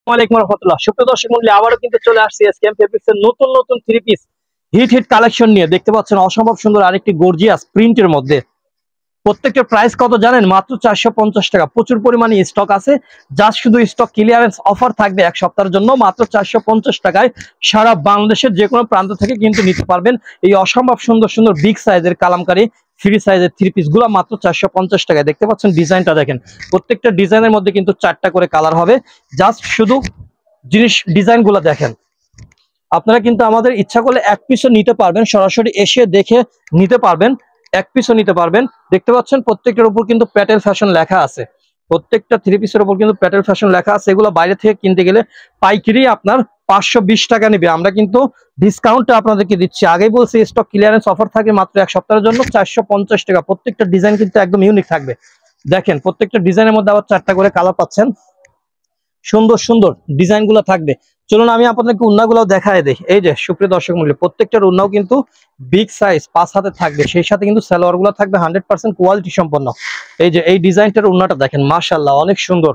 ওয়ালাইকুম রহমতুল্লাহ। সুপ্রিয় দর্শক মণ্ডলী, আবারও কিন্তু চলে আসছি এসকেএম ফেব্রিক্সের নতুন নতুন থ্রি পিস হিট কালেকশন নিয়ে। দেখতে পাচ্ছেন অসম্ভব সুন্দর আরেকটি গর্জিয়াস প্রিন্টের মধ্যে। প্রত্যেকটার প্রাইস কত জানেন? মাত্র 450 টাকা। প্রচুর পরিমাণে স্টক আছে, জাস্ট শুধু স্টক ক্লিয়ারেন্স অফার থাকবে এক সপ্তাহের জন্য। মাত্র 450 টাকায় সারা বাংলাদেশের যে কোনো প্রান্ত থেকে কিন্তু নিতে পারবেন এই অসম্ভব সুন্দর সুন্দর বিগ সাইজের কালামকারী ফ্রি সাইজের থ্রি পিস গুলো মাত্র 450 টাকায়। দেখতে পাচ্ছেন ডিজাইনটা দেখেন, প্রত্যেকটা ডিজাইনের মধ্যে কিন্তু 4টা করে কালার হবে। জাস্ট শুধু ডিজাইন গুলো দেখেন। আপনারা কিন্তু আমাদের ইচ্ছা করলে এক পিসও নিতে পারবেন, সরাসরি এসে দেখে নিতে পারবেন, এক পিসও নিতে পারবেন। দেখতে পাচ্ছেন প্রত্যেকটার উপর কিন্তু প্যাটেল ফ্যাশন লেখা আছে। প্রত্যেকটা থ্রি পিসের উপর কিন্তু প্যাটেল ফ্যাশন লেখা আছে। এগুলো বাইরে থেকে কিনতে গেলে পাইকারি আপনার 520 টাকা নেবে, আমরা কিন্তু ডিসকাউন্টে আপনাদেরকে দিচ্ছি। আগেই বলছি স্টক ক্লিয়ারেন্স অফার থাকে মাত্র এক সপ্তাহের জন্য 450 টাকা। প্রত্যেকটা ডিজাইন কিন্তু একদম ইউনিক থাকবে। দেখেন প্রত্যেকটা ডিজাইনের মধ্যে আবার 4টা করে কালার পাচ্ছেন, সুন্দর সুন্দর ডিজাইন গুলো থাকবে। চলুন আমি আপনাদেরকে উন্নাগুলো দেখায় দেই। এই যে সুপ্রিয় দর্শক মণ্ডলী, প্রত্যেকটার উন্নাও কিন্তু বিগ সাইজ 5 হাতে থাকবে, সেই সাথে কিন্তু সালোয়ার গুলো থাকবে 100% কোয়ালিটি সম্পন্ন। এই যে এই ডিজাইনটার উন্নাটা দেখেন, মাশাআল্লাহ অনেক সুন্দর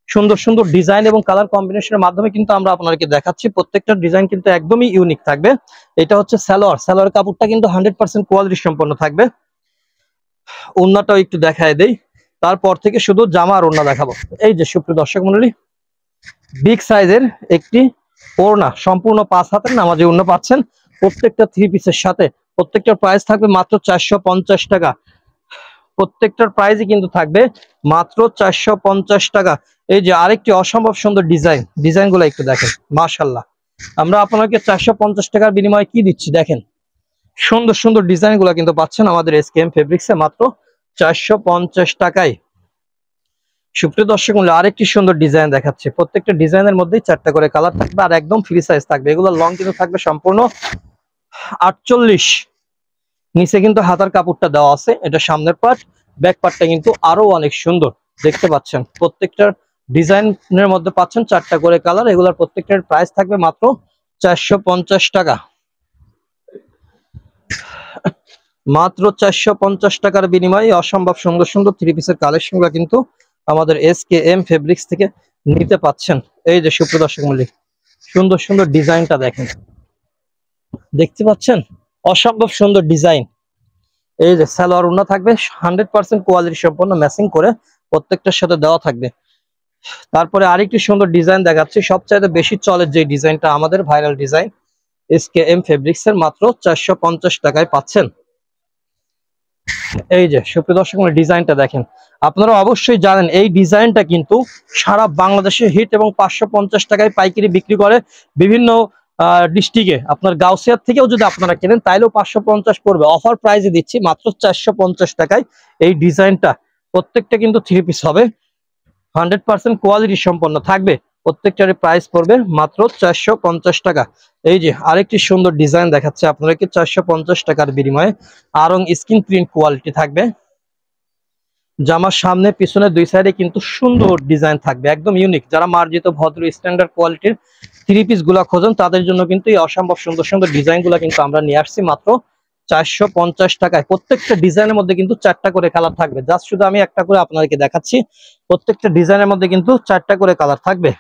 সুন্দর সুন্দর ডিজাইন এবং কালার কম্বিনেশনের মাধ্যমে কিন্তু আমরা আপনাদেরকে দেখাচ্ছি। প্রত্যেকটা ডিজাইন কিন্তু একদমই ইউনিক থাকবে। এটা হচ্ছে সালোয়ার কাপড়টা কিন্তু 100% কোয়ালিটি সম্পন্ন থাকবে। উন্নাটাও একটু দেখায় দেই, তারপর থেকে শুধু জামা আর উন্না দেখাবো। এই যে সুপ্রিয় দর্শক মণ্ডলী, বিগ সাইজের একটি ওড়না, সম্পূর্ণ 5 হাতের নামাজি ওড়না পাচ্ছেন প্রত্যেকটা থ্রি পিসের সাথে। প্রত্যেকটার প্রাইস থাকবে মাত্র 450 টাকা। প্রত্যেকটার প্রাইসই কিন্তু থাকবে মাত্র 450 টাকা। এই যে আরেকটি অসম্ভব সুন্দর ডিজাইন গুলো একটু দেখেন, মাশাআল্লাহ। আমরা আপনাকে 450 টাকার বিনিময়ে কি দিচ্ছি দেখেন, সুন্দর সুন্দর ডিজাইন গুলো কিন্তু পাচ্ছেন আমাদের এসকেএম ফেব্রিক্সে মাত্র 450 টাকায়। সুপ্রিয় দর্শক মূল্য আরেকটি সুন্দর ডিজাইন দেখাচ্ছে। প্রত্যেকটা ডিজাইনের মধ্যেই 4টা করে কালার থাকবে আর একদম ফ্রি সাইজ থাকবে। এগুলো লং কিন্তু থাকবে সম্পূর্ণ 48। নিচে কিন্তু হাতার কাপড়টা দেওয়া আছে, এটা সামনের পার্ট। ব্যাক পার্টটা কিন্তু আরো অনেক সুন্দর দেখতে পাচ্ছেন। প্রত্যেকটার ডিজাইনের মধ্যে পাচ্ছেন 4টা করে কালার। এগুলোর প্রত্যেকটার প্রাইস থাকবে মাত্র 450 টাকা। মাত্র 450 টাকার বিনিময়ে অসম্ভব সুন্দর সুন্দর থ্রি পিসের কালেকশনগুলো কিন্তু আমাদের এসকেএম ফেব্রিক্স থেকে নিতে পাচ্ছেন। এই যে সুপ্রিয় দর্শক মণ্ডলী, সুন্দর সুন্দর ডিজাইনটা দেখেন, দেখতে পাচ্ছেন অসম্ভব সুন্দর ডিজাইন। এই যে সালোয়ার ওড়না থাকবে 100% কোয়ালিটি সম্পন্ন, ম্যাচিং করে প্রত্যেকটার সাথে দেওয়া থাকবে। তারপরে আরেকটি সুন্দর ডিজাইন দেখাচ্ছি, সবচাইতে বেশি চলে যে ডিজাইনটা, আমাদের ভাইরাল ডিজাইন এসকেএম ফেব্রিক্স এর মাত্র 450 টাকায় পাচ্ছেন। এই যে সুপ্রিয় দর্শক মণ্ডলী, ডিজাইনটা দেখেন। আপনারা অবশ্যই জানেন এই ডিজাইনটা কিন্তু সারা বাংলাদেশে হিট এবং 550 টাকায় পাইকারি বিক্রি করে বিভিন্ন ডিস্ট্রিক্টে। আপনার গাউসিয়ার থেকেও যদি আপনারা কেনেন তাইলেও 550 পড়বে। অফার প্রাইসে দিচ্ছি মাত্র 450 টাকায় এই ডিজাইনটা। প্রত্যেকটা কিন্তু থ্রি পিস হবে, 100% কোয়ালিটি সম্পন্ন থাকবে। প্রত্যেকটারই প্রাইস পড়বে মাত্র 450 টাকা। এই যে আরেকটি সুন্দর ডিজাইন দেখাচ্ছে আপনাদেরকে 450 টাকার বিনিময়ে। আরং স্কিন প্রিন্ট কোয়ালিটি থাকবে। জামার সামনে পিছনে দুই সাইডে কিন্তু সুন্দর ডিজাইন থাকবে, একদম ইউনিক। যারা মার্জিত ভদ্র স্ট্যান্ডার্ড কোয়ালিটির থ্রি পিস গুলা খোঁজেন তাদের জন্য কিন্তু এই অসম্ভব সুন্দর সুন্দর ডিজাইন গুলা কিন্তু আমরা নিয়ে আসছি মাত্র 450 টাকায়। প্রত্যেকটা ডিজাইনের মধ্যে কিন্তু 4টা করে কালার থাকবে। জাস্ট শুধু আমি একটা করে আপনাদেরকে দেখাচ্ছি। প্রত্যেকটা ডিজাইনের মধ্যে কিন্তু 4টা করে কালার থাকবে।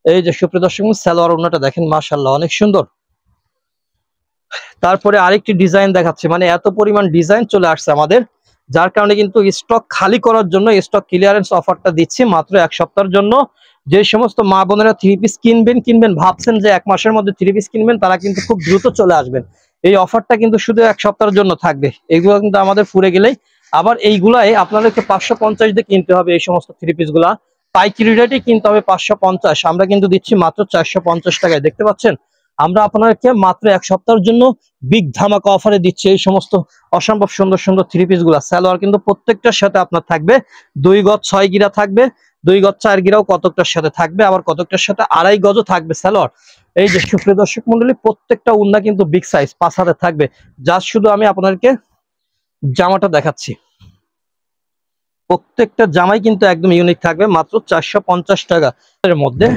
এই যে সুপ্রিয় দর্শক, সালোয়ার ওড়নাটা দেখেন, মাশাআল্লাহ অনেক সুন্দর। তারপরে আরেকটি ডিজাইন দেখাচ্ছি, মানে এত পরিমাণ ডিজাইন চলে আসছে আমাদের, যার কারণে কিন্তু স্টক খালি করার জন্য স্টক ক্লিয়ারেন্স অফারটা দিচ্ছি মাত্র এক সপ্তাহের জন্য। যে সমস্ত মা বোনেরা থ্রি পিস কিনবেন ভাবছেন যে এক মাসের মধ্যে থ্রি পিস কিনবেন, তারা কিন্তু খুব দ্রুত চলে আসবেন। এই অফারটা কিন্তু শুধু এক সপ্তাহের জন্য থাকবে। এইগুলো কিন্তু আমাদের ফুরে গেলেই আবার এইগুলাই আপনাদেরকে 550 দিয়ে কিনতে হবে। এই সমস্ত থ্রি পিস গুলা পাইকারি রেটে কিনতে হবে 550, আমরা কিন্তু দিচ্ছি মাত্র 450 টাকায়। দেখতে পাচ্ছেন আমরা আপনাদেরকে মাত্র এক সপ্তাহের জন্য বিগ ধামাকা অফারে দিচ্ছি এই সমস্ত অসম্ভব সুন্দর সুন্দর থ্রি পিস গুলা। সালোয়ার কিন্তু প্রত্যেকটার সাথে আপনার থাকবে 2 গজ 6 গিরা থাকবে, 2 গজ 4 গিরাও কতকটার সাথে থাকবে, আবার কতকটার সাথে 2.5 গজও থাকবে সালোয়ার। এই যে সুপ্রিয় দর্শক মণ্ডলী, প্রত্যেকটা উন্না কিন্তু বিগ সাইজ 5 হাতে থাকবে। জাস্ট শুধু আমি আপনাদেরকে জামাটা দেখাচ্ছি। প্রত্যেকটা জামাই কিন্তু একদম ইউনিক থাকবে মাত্র 450 টাকা এর মধ্যে।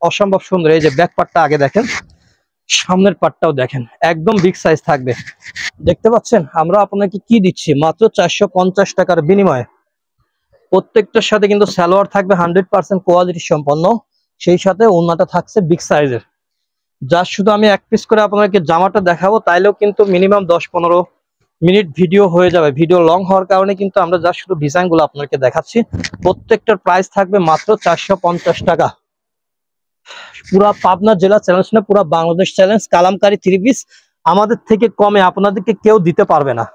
অসম্ভব সুন্দর। এই যে ব্যাক পার্টটা আগে দেখেন, সামনের পার্টটাও দেখেন, একদম বিগ সাইজ থাকবে। দেখতে পাচ্ছেন আমরা আপনাকে কি দিচ্ছি মাত্র 450 টাকার বিনিময়ে। প্রত্যেকটার সাথে কিন্তু সালোয়ার থাকবে 100% কোয়ালিটি সম্পন্ন, সেই সাথে ওড়নাটা থাকছে বিগ সাইজের। যা শুধু আমি এক পিস করে আপনাদেরকে জামাটা দেখাবো, তাইলেও কিন্তু মিনিমাম 10-15 মিনিট ভিডিও হয়ে যাবে। ভিডিও লং হওয়ার কারণে কিন্তু আমরা যা শুধু ডিজাইনগুলো আপনাদেরকে দেখাচ্ছি। প্রত্যেকটার প্রাইস থাকবে মাত্র 450 টাকা। পুরা পাবনা জেলা চ্যালেঞ্জ না, পুরা বাংলাদেশ চ্যালেঞ্জ। কালামকারী 3 পিস আমাদের থেকে কমে আপনাদেরকে কেউ দিতে পারবে না।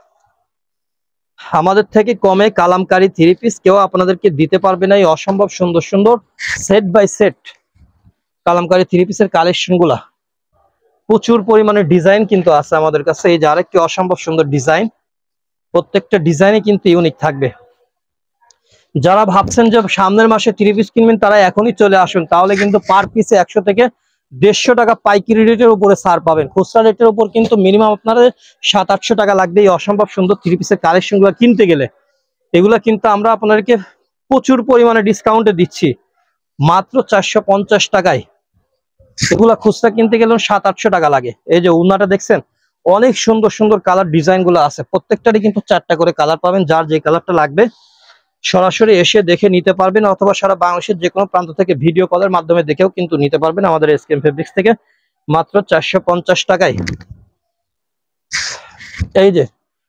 আমাদের থেকে কমে কালামকারী 3 পিস কেউ আপনাদেরকে দিতে পারবে না। এই অসম্ভব সুন্দর সুন্দর সেট বাই সেট কালামকারী 3 পিসের কালেকশন গুলা, প্রচুর পরিমাণে ডিজাইন কিন্তু আছে আমাদের কাছে। এই যে আরেকটি অসম্ভব সুন্দর ডিজাইন, প্রত্যেকটা ডিজাইনে কিন্তু ইউনিক থাকবে। যারা ভাবছেন যে সামনের মাসে 3 পিস কিনবেন, তারা এখনই চলে আসুন, তাহলে কিন্তু পার পিসে 100 থেকে 150 টাকা পাইকারি রেটের উপরে ছাড় পাবেন। খুচরা রেটের উপর কিন্তু মিনিমাম আপনাদের 700-800 টাকা লাগবে এই অসম্ভব সুন্দর 3 পিসের কালেকশন গুলো কিনতে গেলে। এগুলা কিন্তু আমরা আপনাদেরকে প্রচুর পরিমাণে ডিসকাউন্টে দিচ্ছি মাত্র 450 টাকায়। এগুলা খুচরা কিনতে গেলে 700-800 টাকা লাগে। এই যে ওড়নাটা দেখছেন, অনেক সুন্দর সুন্দর কালার ডিজাইন গুলো আছে। প্রত্যেকটারই কিন্তু 4টা করে কালার পাবেন। যার যে কালারটা লাগবে সরাসরি এসে দেখে নিতে পারবেন, অথবা সারা বাংলাদেশের যে কোনো প্রান্ত থেকে ভিডিও কলের মাধ্যমে দেখেও কিন্তু নিতে পারবেন আমাদের এসকেএম ফেব্রিক্স থেকে মাত্র 450 টাকায়। এই যে,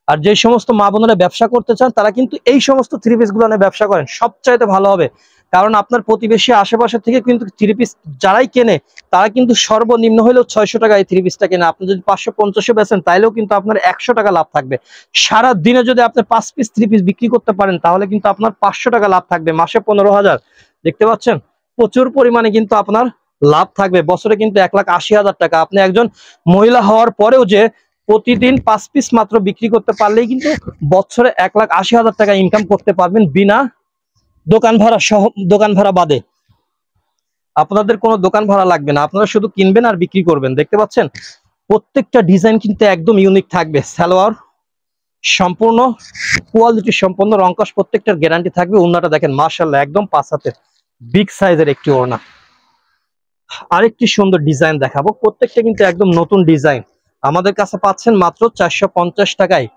আর যে সমস্ত মা বোনেরা ব্যবসা করতে চান, তারা কিন্তু এই সমস্ত 3 পিস গুলো নিয়ে ব্যবসা করেন, সবচাইতে ভালো হবে। কারণ আপনার প্রতিবেশী আশেপাশে থেকে কিন্তু 3 পিস যারাই কেনে, তারা কিন্তু সর্বনিম্ন হলেও 600 টাকা এই 3 পিসটা কেনে। আপনি যদি 550-এ বেচেন, তাইলেও কিন্তু আপনার 100 টাকা লাভ থাকবে। সারা দিনে যদি আপনি 5 পিস 3 পিস বিক্রি করতে পারেন, তাহলে কিন্তু আপনার 500 টাকা লাভ থাকবে। মাসে 15,000, দেখতে পাচ্ছেন প্রচুর পরিমাণে কিন্তু আপনার লাভ থাকবে। বছরে কিন্তু 1,80,000 টাকা। আপনি একজন মহিলা হওয়ার পরেও যে প্রতিদিন 5 পিস মাত্র বিক্রি করতে পারলেই কিন্তু বছরে 1,80,000 টাকা ইনকাম করতে পারবেন, বিনা দোকান ভাড়া সহ, দোকান ভাড়া বাদে। আপনাদের কোনো দোকান ভাড়া লাগবে না, আপনারা শুধু কিনবেন আর বিক্রি করবেন। দেখতে পাচ্ছেন প্রত্যেকটা ডিজাইন কিন্তু একদম ইউনিক থাকবে। সালোয়ার সম্পূর্ণ কোয়ালিটি সম্পন্ন, রংকশ প্রত্যেকটার গ্যারান্টি থাকবে। ওড়নাটা দেখেন মাশাআল্লাহ, একদম 5 হাতের বিগ সাইজের একটি ওড়না। আরেকটি সুন্দর ডিজাইন দেখাবো, প্রত্যেকটা কিন্তু একদম নতুন ডিজাইন। আমাদের কাছে পাচ্ছেন মাত্র 450 টাকায়।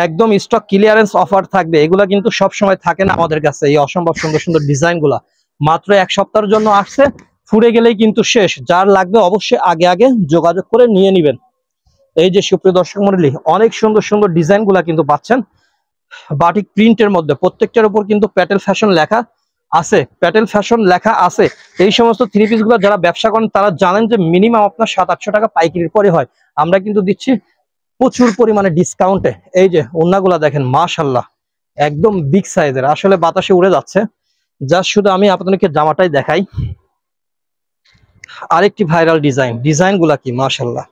একদম স্টক ক্লিয়ারেন্স অফার থাকবে। এগুলা কিন্তু সব সময় থাকে না আমাদের কাছে। এই অসম্ভব সুন্দর সুন্দর ডিজাইন গুলা মাত্র 1 সপ্তাহের জন্য আসছে, ফুরে গেলেই কিন্তু শেষ। যার লাগবে অবশ্যই আগে আগে যোগাযোগ করে নিয়ে নেবেন। এই যে সুপ্রিয় দর্শক মণ্ডলী, অনেক সুন্দর সুন্দর ডিজাইন গুলা কিন্তু পাচ্ছেন বাটিক প্রিন্টের মধ্যে। প্রত্যেকটার উপর কিন্তু প্যাটেল ফ্যাশন লেখা আছে, প্যাটেল ফ্যাশন লেখা আছে। এই সমস্ত 3 পিস গুলো যারা ব্যবসা করেন, তারা জানেন যে মিনিমাম আপনার 700-800 টাকা পাইকারির পরে হয়। আমরা কিন্তু দিচ্ছি প্রচুর পরিমাণে ডিসকাউন্টে। এই যে ওড়নাগুলা দেখেন মাশাআল্লাহ, একদম বিগ সাইজের, আসলে বাতাসে উড়ে যাচ্ছে। যা শুধু আমি আপনাদেরকে জামাটাই দেখাই। আরেকটি ভাইরাল ডিজাইন, ডিজাইনগুলা কি মাশাআল্লাহ।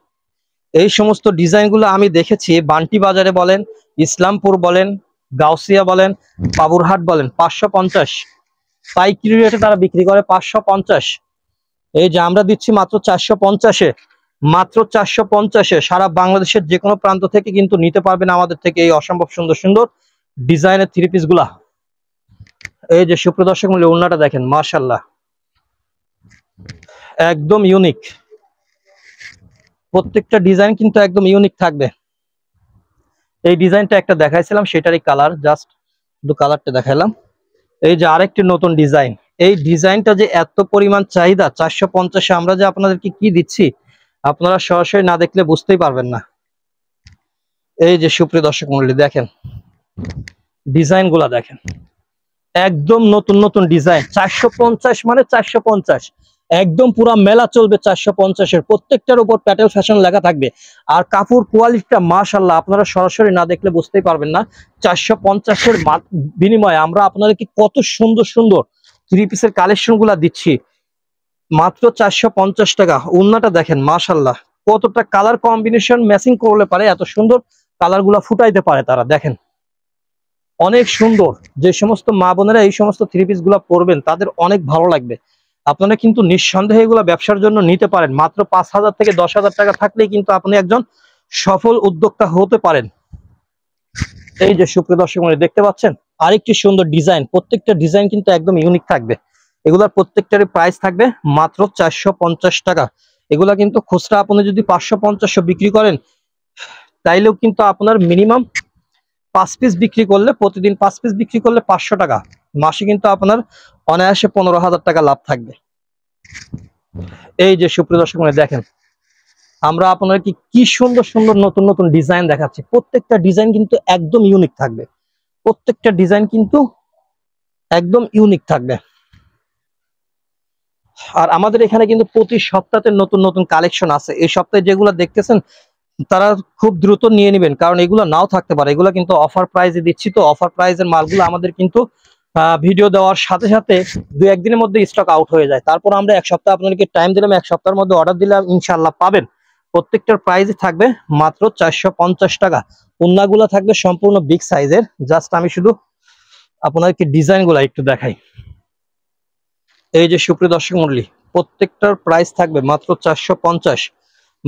এই সমস্ত ডিজাইনগুলো আমি দেখেছি বান্টি বাজারে বলেন, ইসলামপুর বলেন, গাউসিয়া বলেন, বাবুরহাট বলেন, 550 পাইকারি রেটে তারা বিক্রি করে 550। এই যে আমরা দিচ্ছি মাত্র 450-এ, মাত্র 450-এ। সারা বাংলাদেশের যে কোনো প্রান্ত থেকে কিন্তু নিতে পারবেন আমাদের থেকে এই অসম্ভব সুন্দর সুন্দর ডিজাইনের 3 পিস গুলা। এই যে সুপ্রিয় দর্শক মূল্য, ওড়নাটা দেখেন মাশাআল্লাহ, একদম ইউনিক। প্রত্যেকটা ডিজাইন কিন্তু একদম ইউনিক থাকবে। এই ডিজাইনটা একটা দেখাইছিলাম, সেটারই কালার, জাস্ট শুধু কালারটা দেখাইলাম। এই যে আরেকটি নতুন ডিজাইন। এই ডিজাইনটা যে এত পরিমাণ চাহিদা, 450-এ আমরা যে আপনাদেরকে কি দিচ্ছি, আপনারা সরাসরি না দেখলে বুঝতেই পারবেন না। এই যে সুপ্রিয় দর্শক মণ্ডলী দেখেন, ডিজাইন গুলা দেখেন, একদম নতুন নতুন ডিজাইন। 450 মানে 450, একদম পুরো মেলা চলবে 450-এর। প্রত্যেকটার উপর প্যাটেল ফ্যাশন লেখা থাকবে। আর কাপড় কোয়ালিটিটা মাশাআল্লাহ, আপনারা সরাসরি না দেখলে বুঝতেই পারবেন না। 450-এর বিনিময়ে আমরা আপনাদেরকে কত সুন্দর সুন্দর 3 পিসের কালেকশন গুলা দিচ্ছি মাত্র 450 টাকা। ওড়নাটা দেখেন মাশাআল্লাহ, কতটা কালার কম্বিনেশন ম্যাচিং করলে পারে এত সুন্দর কালার গুলা ফুটাইতে পারে তারা। দেখেন অনেক সুন্দর। যে সমস্ত মা বোনেরা এই সমস্ত 3 পিস গুলা পরবেন, তাদের অনেক ভালো লাগবে। আপনারা কিন্তু নিঃসন্দেহে এগুলা ব্যবসার জন্য নিতে পারেন। মাত্র 5,000 থেকে 10,000 টাকা থাকলেই কিন্তু আপনি একজন সফল উদ্যোক্তা হতে পারেন। এই যে সুপ্রিয় দর্শক মণ্ডলী দেখতে পাচ্ছেন আরেকটি সুন্দর ডিজাইন। প্রত্যেকটা ডিজাইন কিন্তু একদম ইউনিক থাকবে। এগুলার প্রত্যেকটারই প্রাইস থাকবে মাত্র 450 টাকা। এগুলা কিন্তু খুচরা আপনি যদি 550 বিক্রি করেন, তাইলেও কিন্তু আপনার মিনিমাম 5 পিস বিক্রি করলে, প্রতিদিন 5 পিস বিক্রি করলে 500 টাকা, মাসে কিন্তু আপনার অনায়াসে 15,000 টাকা লাভ থাকবে। এই যে সুপ্রিয় দর্শক মণ্ডলী দেখেন, আমরা আপনাদেরকে কি সুন্দর সুন্দর নতুন নতুন ডিজাইন দেখাচ্ছি। প্রত্যেকটা ডিজাইন কিন্তু একদম ইউনিক থাকবে, প্রত্যেকটা ডিজাইন কিন্তু একদম ইউনিক থাকবে। আর আমাদের এখানে কিন্তু প্রতি সপ্তাহে নতুন নতুন কালেকশন আছে। এই সপ্তাহে যেগুলো দেখতেছেন তারা খুব দ্রুত নিয়ে নেবেন, কারণ এগুলো নাও থাকতে পারে। এগুলো কিন্তু অফার প্রাইসে দিচ্ছি, তো অফার প্রাইসের মালগুলো আমাদের কিন্তু ভিডিও দেওয়ার সাথে সাথে 2-1 দিনের মধ্যে স্টক আউট হয়ে যায়। তারপর আমরা এক সপ্তাহ আপনাদেরকে টাইম দিলাম, এক সপ্তাহের মধ্যে অর্ডার দিলাম, ইনশাল্লাহ পাবেন। প্রত্যেকটার প্রাইসই থাকবে মাত্র 450 টাকা। ওন্নাগুলো থাকবে সম্পূর্ণ বিগ সাইজের। জাস্ট আমি শুধু আপনাদেরকে ডিজাইনগুলো একটু দেখাই। এই যে সুপ্রিয় দর্শক মণ্ডলী, প্রত্যেকটার প্রাইস থাকবে মাত্র 450,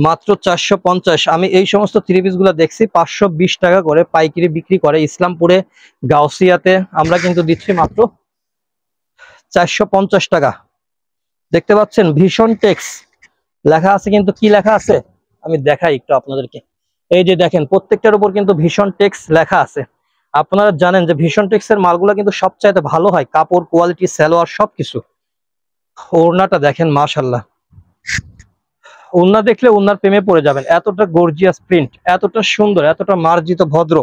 মাত্র 450। আমি এই সমস্ত থ্রি পিস গুলো দেখছি 520 টাকা করে পাইকারি বিক্রি করে ইসলামপুরে, গাউসিয়াতে। আমরা কিন্তু দিচ্ছি মাত্র 450 টাকা। দেখতে পাচ্ছেন ভীষণ টেক্স লেখা আছে, কিন্তু কি লেখা আছে আমি দেখাই একটু আপনাদেরকে। এই যে দেখেন, প্রত্যেকটার উপর কিন্তু ভীষণ টেক্স লেখা আছে। আপনারা জানেন যে ভীষণ টেক্সের মালগুলো কিন্তু সবচাইতে ভালো হয়, কাপড় কোয়ালিটি, সালোয়ার সবকিছু। ওড়নাটা দেখেন, মাশাআল্লাহ, ওড়না দেখলে ওড়নার প্রেমে পড়ে যাবেন। এতটা গর্জিয়াস প্রিন্ট, এতটা সুন্দর, এতটা মার্জিত ভদ্র।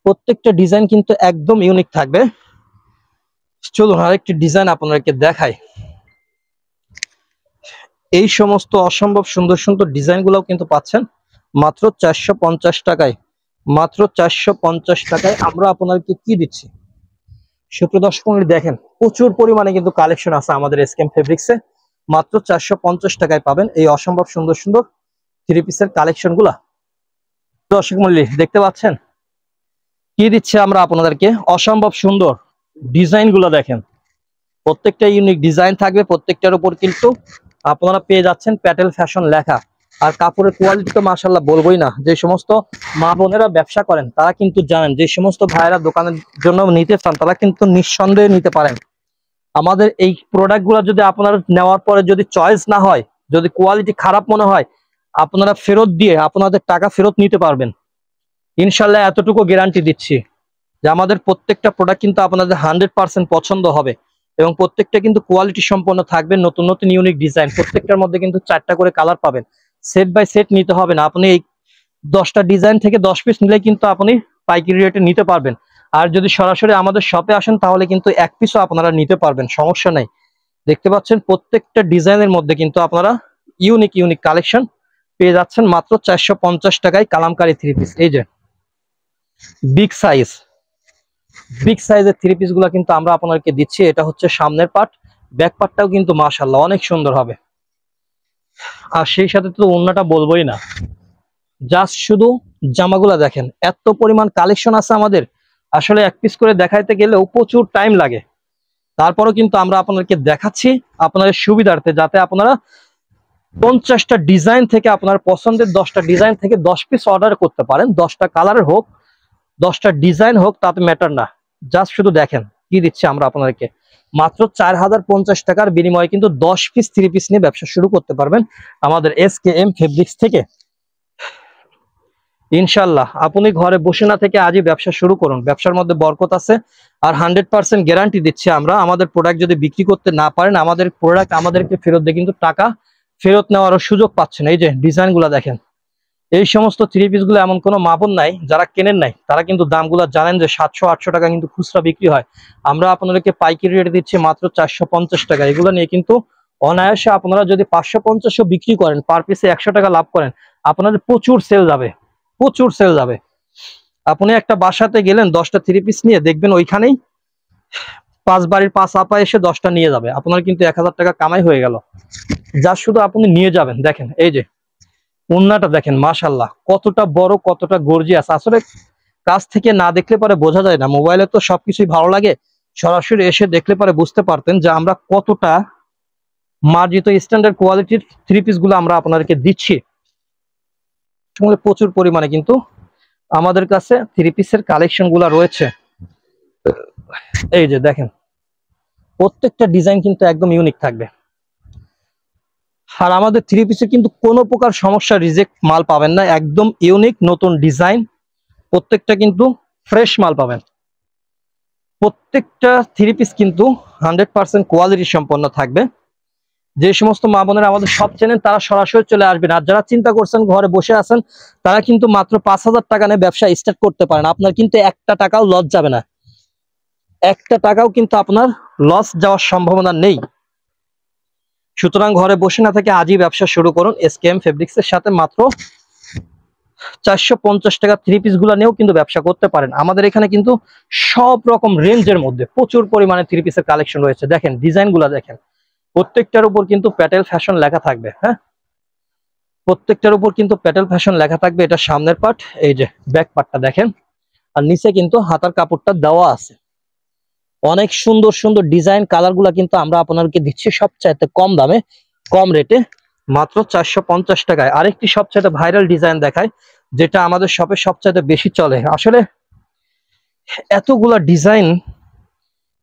প্রত্যেকটা ডিজাইন কিন্তু একদম ইউনিক থাকবে। চলুন আরেকটি ডিজাইন আপনাদেরকে দেখাই। এই সমস্ত অসম্ভব সুন্দর সুন্দর ডিজাইন গুলাও কিন্তু পাচ্ছেন মাত্র 450 টাকায়। মাত্র 450 টাকায় আমরা আপনাদেরকে কি দিচ্ছি। সুপ্রিয় দর্শক মণ্ডলী দেখেন, প্রচুর পরিমাণে কিন্তু কালেকশন আছে আমাদের এসকেএম ফেব্রিক্সে। মাত্র 450 টাকায় পাবেন এই অসম্ভব সুন্দর সুন্দর থ্রি পিসের কালেকশন গুলা। দর্শক মণ্ডলী দেখতে পাচ্ছেন কি দিচ্ছে আমরা আপনাদেরকে, অসম্ভব সুন্দর ডিজাইন গুলো দেখেন। প্রত্যেকটা ইউনিক ডিজাইন থাকবে, প্রত্যেকটার উপর কিন্তু আপনারা পেয়ে যাচ্ছেন প্যাটেল ফ্যাশন লেখা। আর কাপড়ের কোয়ালিটি তো মাশাআল্লাহ বলবোই না। যে সমস্ত মা বোনেরা ব্যবসা করেন তারা কিন্তু জানেন, যে সমস্ত ভাইয়েরা দোকানের জন্য নিতে চান তারা কিন্তু নিঃসন্দেহে নিতে পারেন। আমাদের এই প্রোডাক্ট গুলা যদি আপনারা নেওয়ার পরে যদি চয়েস না হয়, যদি কোয়ালিটি খারাপ মনে হয়, আপনারা ফেরত দিয়ে আপনাদের টাকা ফেরত নিতে পারবেন ইনশাল্লাহ। এতটুকু গ্যারান্টি দিচ্ছি যে আমাদের প্রত্যেকটা প্রোডাক্ট কিন্তু আপনাদের 100% পছন্দ হবে, এবং প্রত্যেকটা কিন্তু কোয়ালিটি সম্পন্ন থাকবে। নতুন নতুন ইউনিক ডিজাইন, প্রত্যেকটার মধ্যে কিন্তু 4টা করে কালার পাবেন। সেট বাই সেট নিতে হবে না, আপনি এই 10টা ডিজাইন থেকে 10 পিস নিলে কিন্তু আপনি পাইকারি রেটে নিতে পারবেন। আর যদি সরাসরি আমাদের শপে আসেন তাহলে কিন্তু 1 পিসও আপনারা নিতে পারবেন, সমস্যা নেই। দেখতে পাচ্ছেন প্রত্যেকটা ডিজাইনের মধ্যে কিন্তু আপনারা ইউনিক ইউনিক কালেকশন পেয়ে যাচ্ছেন মাত্র 450 টাকায়। কালামকারী থ্রি পিস, এই যে বিগ সাইজের থ্রি পিস গুলা কিন্তু আমরা আপনাদেরকে দিচ্ছি। এটা হচ্ছে সামনের পার্ট, ব্যাক পার্টটাও কিন্তু মাশাআল্লাহ অনেক সুন্দর হবে। আর সেই সাথে তো ওড়নাটা বলবোই না। জাস্ট শুধু জামাগুলা দেখেন, এত পরিমাণ কালেকশন আছে আমাদের। আসলে এক পিস করে দেখাইতে গেলেও প্রচুর টাইম লাগে। তারপরও কিন্তু আমরা আপনাদেরকে দেখাচ্ছি আপনাদের সুবিধার্থে, যাতে আপনারা 50টা ডিজাইন থেকে আপনার পছন্দের 10টা ডিজাইন থেকে 10 পিস অর্ডার করতে পারেন। 10টা কালারের হোক, 10টা ডিজাইন হোক, তাতে ম্যাটার না। জাস্ট শুধু দেখেন কি দিচ্ছি আমরা আপনাদেরকে। মাত্র 4050 টাকার বিনিময়ে কিন্তু 10 পিস থ্রি পিস নিয়ে ব্যবসা শুরু করতে পারবেন আমাদের এসকেএম ফেব্রিক্স থেকে। ইনশাল্লাহ আপনি ঘরে বসে না থেকে আজই ব্যবসা শুরু করুন, ব্যবসার মধ্যে বরকত আছে। আর 100% গ্যারান্টি দিচ্ছি আমরা, আমাদের প্রোডাক্ট যদি বিক্রি করতে না পারেন, আমাদের প্রোডাক্ট আমাদেরকে ফেরত দিয়ে কিন্তু টাকা ফেরত নেওয়ারও সুযোগ পাচ্ছেন। এই যে ডিজাইন গুলা দেখেন, এই সমস্ত থ্রি পিস গুলো এমন কোনো মাপন নাই, যারা কেনেন নাই তারা কিন্তু দামগুলো জানেন যে 700-800 টাকা কিন্তু খুচরা বিক্রি হয়। আমরা আপনাদেরকে পাইকারি রেটে দিচ্ছি মাত্র 450 টাকা। এগুলো নিয়ে কিন্তু অনায়াসে আপনারা যদি 550 বিক্রি করেন, পার পিসে 100 টাকা লাভ করেন, আপনাদের প্রচুর সেল যাবে, প্রচুর সেল যাবে। আপনি একটা বাসাতে গেলেন 10টা থ্রি পিস নিয়ে, দেখবেন ওইখানেই 5 বাড়ির 5 আপা এসে 10টা নিয়ে যাবে। আপনার কিন্তু 1000 টাকা কামাই হয়ে গেল, যা শুধু আপনি নিয়ে যাবেন। দেখেন এই যে ওড়নাটা দেখেন, মাশাআল্লাহ কতটা বড়, কতটা গর্জিয়াস। আসলে কাছ থেকে না দেখলে পরে বোঝা যায় না, মোবাইলে তো সবকিছুই ভালো লাগে, সরাসরি এসে দেখলে পরে বুঝতে পারতেন যে আমরা কতটা মার্জিত স্ট্যান্ডার্ড কোয়ালিটির থ্রি পিস গুলো আমরা আপনাদেরকে দিচ্ছি। প্রচুর পরিমাণে কিন্তু আমাদের কাছে থ্রি পিসের কালেকশন গুলা রয়েছে। এই যে দেখেন প্রত্যেকটা ডিজাইন কিন্তু একদম ইউনিক থাকবে। আর আমাদের থ্রি পিসে কিন্তু কোনো প্রকার সমস্যা, রিজেক্ট মাল পাবেন না। একদম ইউনিক নতুন ডিজাইন, প্রত্যেকটা কিন্তু ফ্রেশ মাল পাবেন। প্রত্যেকটা থ্রি পিস কিন্তু 100% কোয়ালিটি সম্পন্ন থাকবে। যে সমস্ত মা বোনেরা আমাদের সব চেনেন তারা সরাসরি চলে আসবেন। আর যারা চিন্তা করছেন ঘরে বসে আছেন তারা কিন্তু মাত্র 5,000 টাকা নিয়ে ব্যবসা স্টার্ট করতে পারেন। আপনার কিন্তু একটা টাকাও লস যাবে না, একটা টাকাও কিন্তু আপনার লস যাওয়ার সম্ভাবনা নেই। সুতরাং ঘরে বসে না থেকে আজই ব্যবসা শুরু করুন এসকেএম ফেব্রিক্স এর সাথে। মাত্র 450 টাকা থ্রি পিস গুলা নিয়েও কিন্তু ব্যবসা করতে পারেন। আমাদের এখানে কিন্তু সব রকম রেঞ্জের মধ্যে প্রচুর পরিমাণে থ্রি পিসের কালেকশন রয়েছে। দেখেন ডিজাইন গুলা, দেখেন প্রত্যেকটার উপর কিন্তু প্যাটেল ফ্যাশন লেখা থাকবে। হ্যাঁ, প্রত্যেকটার উপর কিন্তু প্যাটেল ফ্যাশন লেখা থাকবে। এটা সামনের পার্ট, এই যে ব্যাক পার্টটা দেখেন, আর নিচে কিন্তু হাতার কাপড়টা দেওয়া আছে। অনেক সুন্দর সুন্দর ডিজাইন কালার গুলা কিন্তু আমরা আপনাদেরকে দিচ্ছি সবচাইতে কম দামে, কম রেটে, মাত্র 450 টাকায়। আরেকটি সবচাইতে ভাইরাল ডিজাইন দেখায়, যেটা আমাদের শপে সবচাইতে বেশি চলে। আসলে এতগুলা ডিজাইন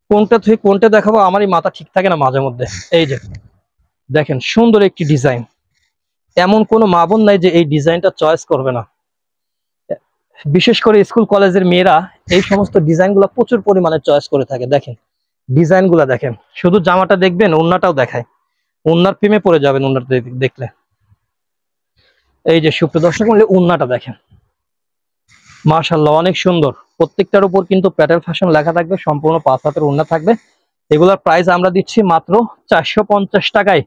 কোনটা থেকে কোনটা দেখাবো আমারই মাথা ঠিক থাকে না মাঝে মধ্যে। এই যে দেখেন সুন্দর একটি ডিজাইন, এমন কোনো মা বোন নাই যে এই ডিজাইনটা চয়েস করবে না। বিশেষ করে স্কুল কলেজের মেয়েরা এই সমস্ত ডিজাইনগুলো প্রচুর পরিমাণে চয়েস করে থাকে। দেখেন ডিজাইনগুলো দেখেন, শুধু জামাটা দেখবেন ওন্নাটাও দেখায়, ওন্নার প্রেমে পড়ে যাবেন ওন্নাটা দেখলে। এই যে সুপ্রিয় দর্শক মণ্ডলী, ওন্নাটা দেখেন, মাশাআল্লাহ অনেক সুন্দর। প্রত্যেকটার উপর কিন্তু প্যাটেল ফ্যাশন লেখা থাকবে, সম্পূর্ণ 5 হাতের ওন্না থাকবে। এগুলোর প্রাইস আমরা দিচ্ছি মাত্র 450 টাকায়।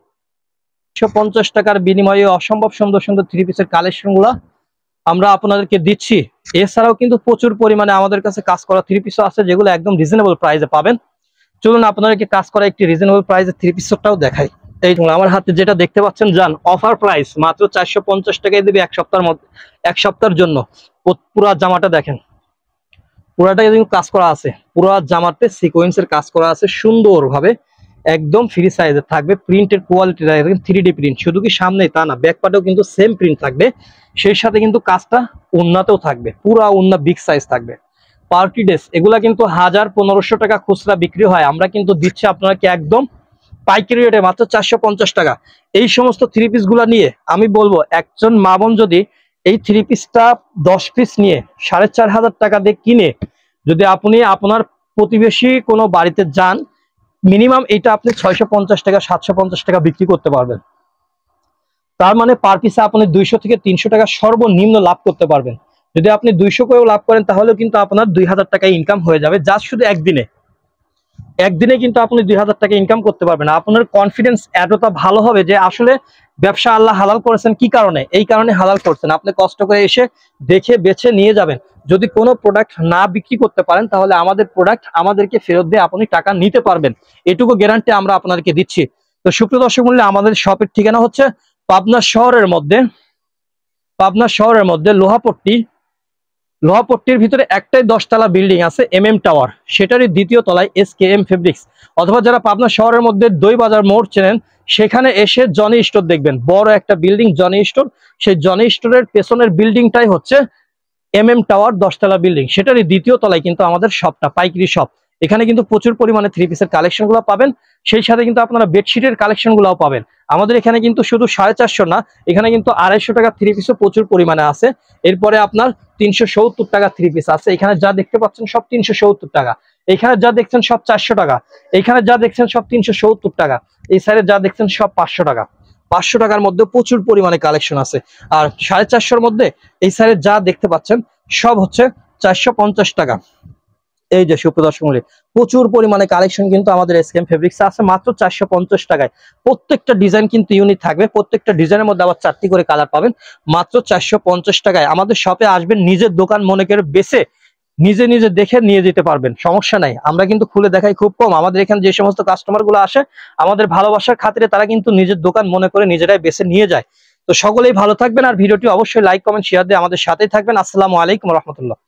150 টাকার বিনিময়ে অসম্ভব সুন্দর সুন্দর থ্রি পিসের কালেকশন গুলা আমরা আপনাদেরকে দিচ্ছি। এছাড়াও কিন্তু প্রচুর পরিমাণে আমাদের কাছে কাজ করা থ্রি পিসও আছে, যেগুলো একদম রিজনেবল প্রাইসে পাবেন। চলুন আপনাদেরকে কাজ করা একটি রিজনেবল প্রাইসে থ্রি পিসটাও দেখাই। এই আমার হাতে যেটা দেখতে পাচ্ছেন জান, অফার প্রাইস মাত্র 450 টাকায় দিবে এক সপ্তাহের মধ্যে, এক সপ্তাহের জন্য। পুরা জামাটা দেখেন, পুরাটাই কিন্তু কাজ করা আছে, পুরা জামাতে সিকোয়েন্সের কাজ করা আছে সুন্দরভাবে, একদম ফ্রি সাইজে থাকবে। প্রিন্টের কোয়ালিটি দেখেন 3D প্রিন্ট, শুধু কি সামনে তা না, ব্যাক পার্টেও কিন্তু সেম প্রিন্ট থাকবে। সেই সাথে কিন্তু কাজটা ওন্নাতেও থাকবে, পুরা ওন্না বিগ সাইজ থাকবে। পার্টি ড্রেস এগুলা কিন্তু 1000-1500 টাকা খুচরা বিক্রি হয়, আমরা কিন্তু দিচ্ছি আপনাকে একদম পাইকারি রেটে মাত্র 450 টাকা। এই সমস্ত থ্রি পিস গুলা নিয়ে আমি বলবো একজন মা বোন যদি এই থ্রি পিসটা 10 পিস নিয়ে 4500 টাকা দিয়ে কিনে যদি আপনি আপনার প্রতিবেশী কোনো বাড়িতে যান, মিনিমাম এটা আপনি 650 টাকা 750 টাকা বিক্রি করতে পারবেন। তার মানে পার পিসে আপনি 200 থেকে 300 টাকা সর্বনিম্ন লাভ করতে পারবেন। যদি আপনি 200 করেও লাভ করেন তাহলেও কিন্তু আপনার 2000 টাকা ইনকাম হয়ে যাবে, জাস্ট শুধু একদিনে। একদিনে কিন্তু আপনি 2000 টাকা ইনকাম করতে পারবেন। আপনার কনফিডেন্স এতটা ভালো হবে যে আসলে ব্যবসা আল্লাহ হালাল করেছেন কি কারণে, এই কারণে হালাল করছেন। আপনি কষ্ট করে এসে দেখে বেছে নিয়ে যাবেন। যদি কোনো প্রোডাক্ট না বিক্রি করতে পারেন তাহলে আমাদের প্রোডাক্ট আমাদেরকে ফেরত দিয়ে আপনি টাকা নিতে পারবেন, এটুকু গ্যারান্টি আমরা আপনাদেরকে দিচ্ছি। তো সুপ্রিয় দর্শক মণ্ডলী, আমাদের শপের ঠিকানা হচ্ছে পাবনা শহরের মধ্যে লোহাপট্টির ভিতরে একটাই 10 তলা বিল্ডিং আছে MM টাওয়ার, সেটারই দ্বিতীয় তলায় SKM ফেব্রিক্স। অথবা যারা পাবনা শহরের মধ্যে দই বাজার মোড় চেনেন, সেখানে এসে জনি স্টোর দেখবেন, বড় একটা বিল্ডিং জনি স্টোর। সেই জনি স্টোরের পেছনের বিল্ডিংটাই হচ্ছে MM টাওয়ার 10 তলা বিল্ডিং, সেটারই দ্বিতীয় তলায় কিন্তু আমাদের শপটা, পাইকারি শপ। এখানে কিন্তু প্রচুর পরিমাণে থ্রি পিসের কালেকশন গুলো পাবেন, সেই সাথে কিন্তু আপনারা বেডশিটের কালেকশন গুলাও পাবেন। আমাদের এখানে কিন্তু শুধু 450 না, এখানে কিন্তু 250 টাকা থ্রি পিসও প্রচুর পরিমাণে আছে। এরপরে আপনার 370 টাকা থ্রি পিস আছে। এখানে যা দেখতে পাচ্ছেন সব 370 টাকা, এখানে যা দেখছেন সব 400 টাকা, এখানে যা দেখছেন সব 370 টাকা, এই সাইডে যা দেখছেন সব 500 টাকা। 500 টাকার মধ্যে প্রচুর পরিমাণে কালেকশন আছে। আর 450 মধ্যে এই সাইডে যা দেখতে পাচ্ছেন সব হচ্ছে 450 টাকা। এই যে সুপ্রিয় দর্শক মণ্ডলী, প্রচুর পরিমাণে কালেকশন কিন্তু আমাদের SKM ফেব্রিক্স আছে মাত্র 450 টাকায়। প্রত্যেকটা ডিজাইন কিন্তু ইউনিক থাকবে, প্রত্যেকটা ডিজাইনের মধ্যে আবার 4টি করে কালার পাবেন মাত্র 450 টাকায়। আমাদের শপে আসবেন, নিজের দোকান মনে করে বেছে নিজে নিজে দেখে নিয়ে যেতে পারবেন, সমস্যা নাই। আমরা কিন্তু খুলে দেখাই খুব কম। আমাদের এখানে যে সমস্ত কাস্টমার গুলো আসে আমাদের ভালোবাসার খাতিরে তারা কিন্তু নিজের দোকান মনে করে নিজেরাই বেছে নিয়ে যায়। তো সকলেই ভালো থাকবেন, আর ভিডিওটি অবশ্যই লাইক কমেন্ট শেয়ার দিয়ে আমাদের সাথেই থাকবেন। আসসালামু আলাইকুম রহমতুল্লাহ।